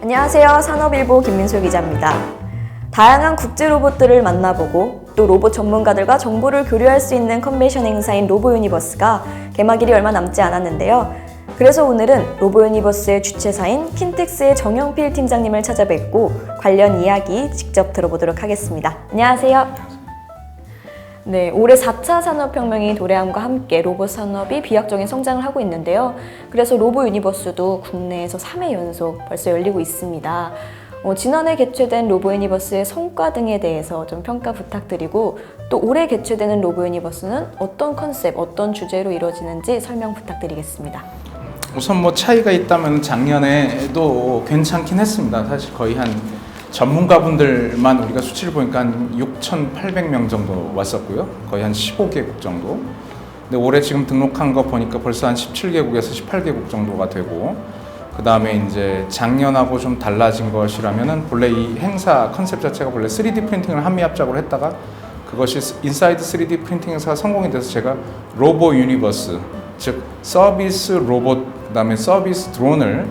안녕하세요. 산업일보 김민솔 기자입니다. 다양한 국제 로봇들을 만나보고 또 로봇 전문가들과 정보를 교류할 수 있는 컨벤션 행사인 로보유니버스가 개막일이 얼마 남지 않았는데요. 그래서 오늘은 로보유니버스의 주최사인 킨텍스의 정영필 팀장님을 찾아뵙고 관련 이야기 직접 들어보도록 하겠습니다. 안녕하세요. 네, 올해 4차 산업혁명이 도래함과 함께 로봇 산업이 비약적인 성장을 하고 있는데요. 그래서 로보유니버스도 국내에서 3회 연속 벌써 열리고 있습니다. 지난해 개최된 로보유니버스의 성과 등에 대해서 좀 평가 부탁드리고 또 올해 개최되는 로보유니버스는 어떤 컨셉, 어떤 주제로 이루어지는지 설명 부탁드리겠습니다. 우선 차이가 있다면 작년에도 괜찮긴 했습니다. 사실 거의 한 전문가분들만 우리가 수치를 보니까 한 6,800명 정도 왔었고요. 거의 한 15개국 정도. 근데 올해 지금 등록한 거 보니까 벌써 한 17개국에서 18개국 정도가 되고, 그 다음에 이제 작년하고 좀 달라진 것이라면은 본래 이 행사 컨셉 자체가 본래 3D 프린팅을 한미합작으로 했다가 그것이 인사이드 3D 프린팅 행사가 성공이 돼서 제가 로보 유니버스, 즉 서비스 로봇, 그 다음에 서비스 드론을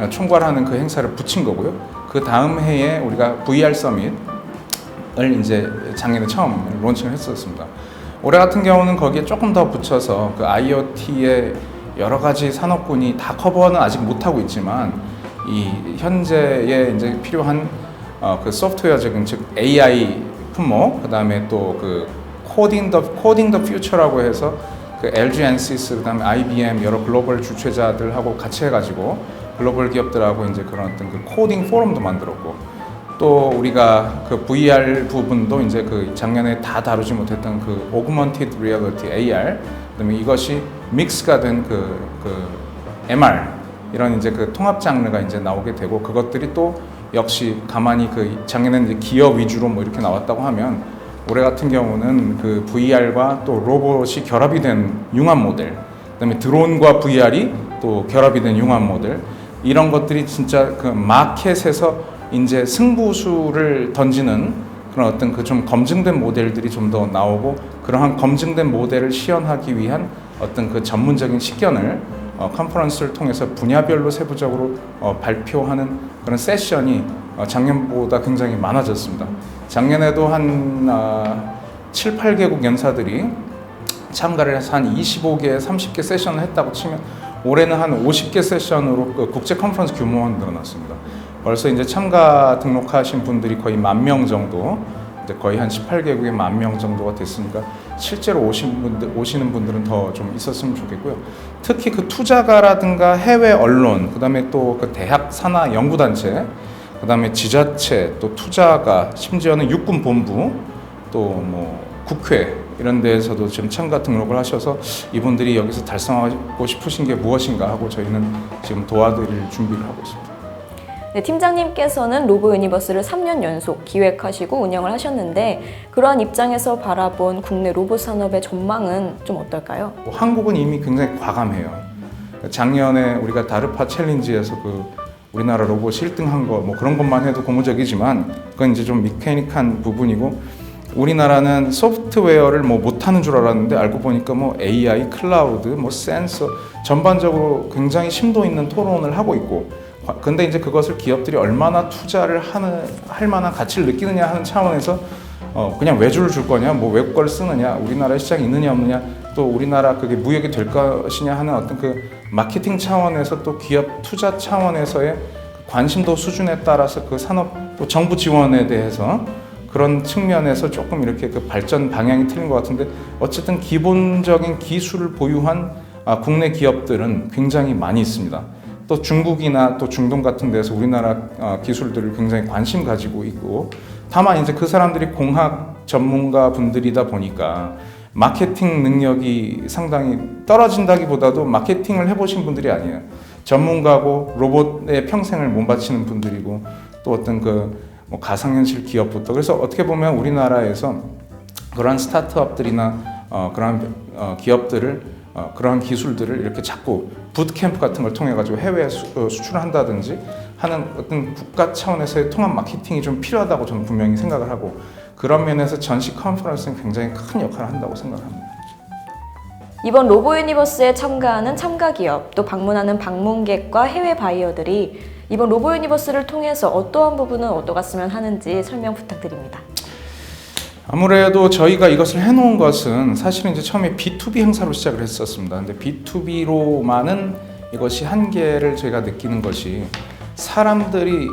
총괄하는 그 행사를 붙인 거고요. 그 다음 해에 우리가 VR 서밋을 이제 작년에 처음 론칭을 했었습니다. 올해 같은 경우는 거기에 조금 더 붙여서 그 IoT의 여러 가지 산업군이 다 커버는 아직 못하고 있지만 이 현재에 이제 필요한 그 소프트웨어적인 즉 AI 품목, 그 다음에 또 그 코딩 더 퓨처라고 해서 그 LG 엔시스, 그 다음에 IBM 여러 글로벌 주최자들하고 같이 해가지고 글로벌 기업들하고 이제 그런 어떤 그 코딩 포럼도 만들었고, 또 우리가 그 VR 부분도 이제 그 작년에 다 다루지 못했던 그 Augmented Reality AR, 그다음에 이것이 믹스가 된 그 MR 이런 이제 그 통합 장르가 이제 나오게 되고, 그것들이 또 역시 가만히 그 작년에는 이제 기업 위주로 이렇게 나왔다고 하면 올해 같은 경우는 그 VR과 또 로봇이 결합이 된 융합 모델, 그다음에 드론과 VR이 또 결합이 된 융합 모델, 이런 것들이 진짜 그 마켓에서 이제 승부수를 던지는 그런 어떤 그 좀 검증된 모델들이 좀 더 나오고, 그러한 검증된 모델을 시연하기 위한 어떤 그 전문적인 식견을 컨퍼런스를 통해서 분야별로 세부적으로 발표하는 그런 세션이 작년보다 굉장히 많아졌습니다. 작년에도 한 7, 8개국 연사들이 참가를 해서 한 25개, 30개 세션을 했다고 치면 올해는 한 50개 세션으로 국제 컨퍼런스 규모가 늘어났습니다. 벌써 이제 참가 등록하신 분들이 거의 10,000명 정도, 거의 한 18개국에 10,000명 정도가 됐으니까 실제로 오시는 분들은 더 좀 있었으면 좋겠고요. 특히 그 투자가라든가 해외 언론, 그 다음에 또 그 대학 산하 연구단체, 그 다음에 지자체, 또 투자가, 심지어는 육군본부, 또 국회 이런 데에서도 지금 참가 등록을 하셔서 이분들이 여기서 달성하고 싶으신 게 무엇인가 하고 저희는 지금 도와드릴 준비를 하고 있습니다. 네, 팀장님께서는 로보유니버스를 3년 연속 기획하시고 운영을 하셨는데 그러한 입장에서 바라본 국내 로봇 산업의 전망은 좀 어떨까요? 한국은 이미 굉장히 과감해요. 작년에 우리가 다르파 챌린지에서 그 우리나라 로봇 1등한 거 그런 것만 해도 고무적이지만 그건 이제 좀 미케닉한 부분이고, 우리나라는 소프트웨어를 못하는 줄 알았는데 알고 보니까 AI, 클라우드, 센서 전반적으로 굉장히 심도 있는 토론을 하고 있고, 근데 이제 그것을 기업들이 얼마나 투자를 할 만한 가치를 느끼느냐 하는 차원에서 그냥 외주를 줄 거냐, 외국 걸 쓰느냐, 우리나라에 시장이 있느냐 없느냐, 또 우리나라 그게 무역이 될 것이냐 하는 어떤 그 마케팅 차원에서 또 기업 투자 차원에서의 관심도 수준에 따라서 그 산업 또 정부 지원에 대해서 그런 측면에서 조금 이렇게 그 발전 방향이 틀린 것 같은데, 어쨌든 기본적인 기술을 보유한 국내 기업들은 굉장히 많이 있습니다. 또 중국이나 또 중동 같은 데서 우리나라 기술들을 굉장히 관심 가지고 있고, 다만 이제 그 사람들이 공학 전문가 분들이다 보니까 마케팅 능력이 상당히 떨어진다기보다도 마케팅을 해보신 분들이 아니에요. 전문가고 로봇에 평생을 몸바치는 분들이고, 또 어떤 그 가상현실 기업부터, 그래서 어떻게 보면 우리나라에서 그러한 스타트업들이나 그러한 기업들을 그러한 기술들을 이렇게 자꾸 부트캠프 같은 걸 통해 가지고 해외에 수출을 한다든지 하는 어떤 국가 차원에서의 통합 마케팅이 좀 필요하다고 저는 분명히 생각을 하고, 그런 면에서 전시 컨퍼런스는 굉장히 큰 역할을 한다고 생각합니다. 이번 로보유니버스에 참가하는 참가 기업, 또 방문하는 방문객과 해외 바이어들이 이번 로보 유니버스를 통해서 어떠한 부분은 얻어갔으면 하는지 설명 부탁드립니다. 아무래도 저희가 이것을 해놓은 것은 사실은 이제 처음에 B2B 행사로 시작을 했었습니다. 근데 B2B로만은 이것이 한계를 저희가 느끼는 것이 사람들이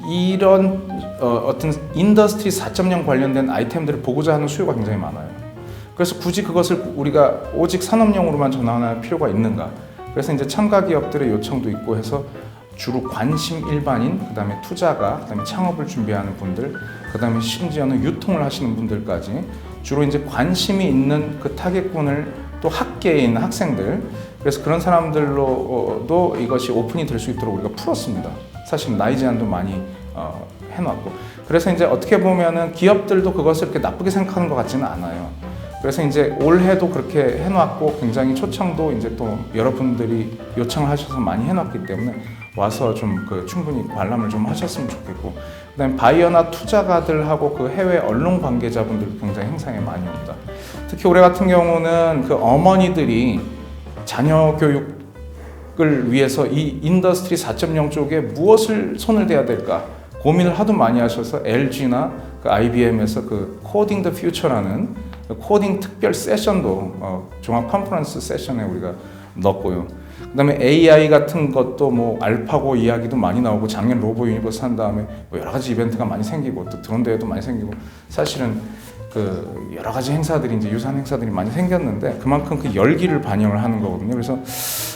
이런 어떤 인더스트리 4.0 관련된 아이템들을 보고자 하는 수요가 굉장히 많아요. 그래서 굳이 그것을 우리가 오직 산업용으로만 전환할 필요가 있는가? 그래서 이제 참가 기업들의 요청도 있고 해서 주로 관심 일반인, 그다음에 투자가, 그다음에 창업을 준비하는 분들, 그다음에 심지어는 유통을 하시는 분들까지 주로 이제 관심이 있는 그 타겟군을 또 학계에 있는 학생들, 그래서 그런 사람들로도 이것이 오픈이 될 수 있도록 우리가 풀었습니다. 사실 나이 제한도 많이 해놨고, 그래서 이제 어떻게 보면은 기업들도 그것을 이렇게 나쁘게 생각하는 것 같지는 않아요. 그래서 이제 올해도 그렇게 해놨고 굉장히 초청도 이제 또 여러분들이 요청을 하셔서 많이 해놨기 때문에 와서 좀 충분히 관람을 좀 하셨으면 좋겠고, 그다음에 바이어나 투자가들하고 그 해외 언론 관계자분들도 굉장히 행사에 많이 옵니다. 특히 올해 같은 경우는 그 어머니들이 자녀 교육을 위해서 이 인더스트리 4.0 쪽에 무엇을 손을 대야 될까 고민을 하도 많이 하셔서 LG나 그 IBM에서 그 코딩 더 퓨처라는 코딩 특별 세션도 종합 컨퍼런스 세션에 우리가 넣었고요. 그다음에 AI 같은 것도 뭐 알파고 이야기도 많이 나오고, 작년 로보 유니버스 한 다음에 뭐 여러 가지 이벤트가 많이 생기고 또 드론 대회도 많이 생기고, 사실은 그 여러 가지 행사들이 이제 유사한 행사들이 많이 생겼는데 그만큼 그 열기를 반영을 하는 거거든요. 그래서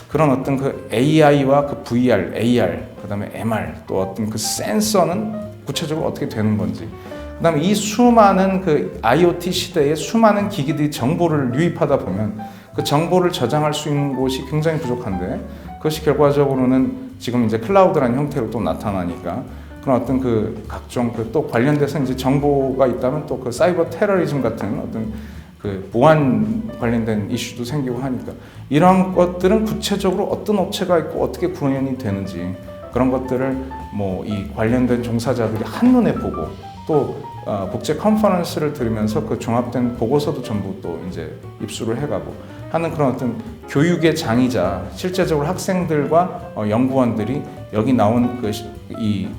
그런 어떤 그 AI와 그 VR, AR, 그다음에 MR, 또 어떤 그 센서는 구체적으로 어떻게 되는 건지, 그다음에 이 수많은 그 IoT 시대에 수많은 기기들이 정보를 유입하다 보면 그 정보를 저장할 수 있는 곳이 굉장히 부족한데, 그것이 결과적으로는 지금 이제 클라우드라는 형태로 또 나타나니까 그런 어떤 그 각종 그 또 관련돼서 이제 정보가 있다면 또 그 사이버 테러리즘 같은 어떤 그 보안 관련된 이슈도 생기고 하니까 이런 것들은 구체적으로 어떤 업체가 있고 어떻게 구현이 되는지 그런 것들을 뭐 이 관련된 종사자들이 한눈에 보고, 또 국제 컨퍼런스를 들으면서 그 종합된 보고서도 전부 또 이제 입수를 해가고 하는 그런 어떤 교육의 장이자, 실제적으로 학생들과 연구원들이 여기 나온 이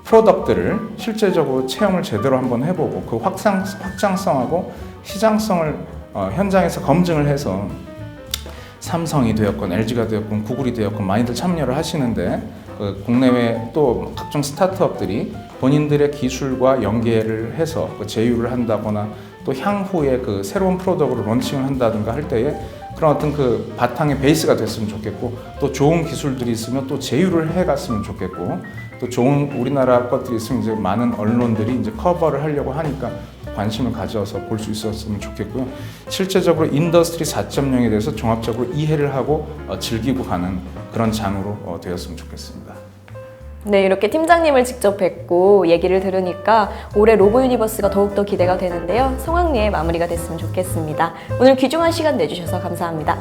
프로덕트를 실제적으로 체험을 제대로 한번 해보고 그 확장성하고 시장성을 현장에서 검증을 해서 삼성이 되었건 LG가 되었건 구글이 되었건 많이들 참여를 하시는데, 국내외 또 각종 스타트업들이 본인들의 기술과 연계를 해서 제휴를 한다거나 또 향후에 그 새로운 프로덕트를 론칭을 한다든가 할 때에 그런 어떤 그 바탕의 베이스가 됐으면 좋겠고, 또 좋은 기술들이 있으면 또 제휴를 해갔으면 좋겠고, 또 좋은 우리나라 것들이 있으면 이제 많은 언론들이 이제 커버를 하려고 하니까 관심을 가져서 볼 수 있었으면 좋겠고요. 실제적으로 인더스트리 4.0에 대해서 종합적으로 이해를 하고 즐기고 가는 그런 장으로 되었으면 좋겠습니다. 네, 이렇게 팀장님을 직접 뵙고 얘기를 들으니까 올해 로보 유니버스가 더욱더 기대가 되는데요. 성황리에 마무리가 됐으면 좋겠습니다. 오늘 귀중한 시간 내주셔서 감사합니다.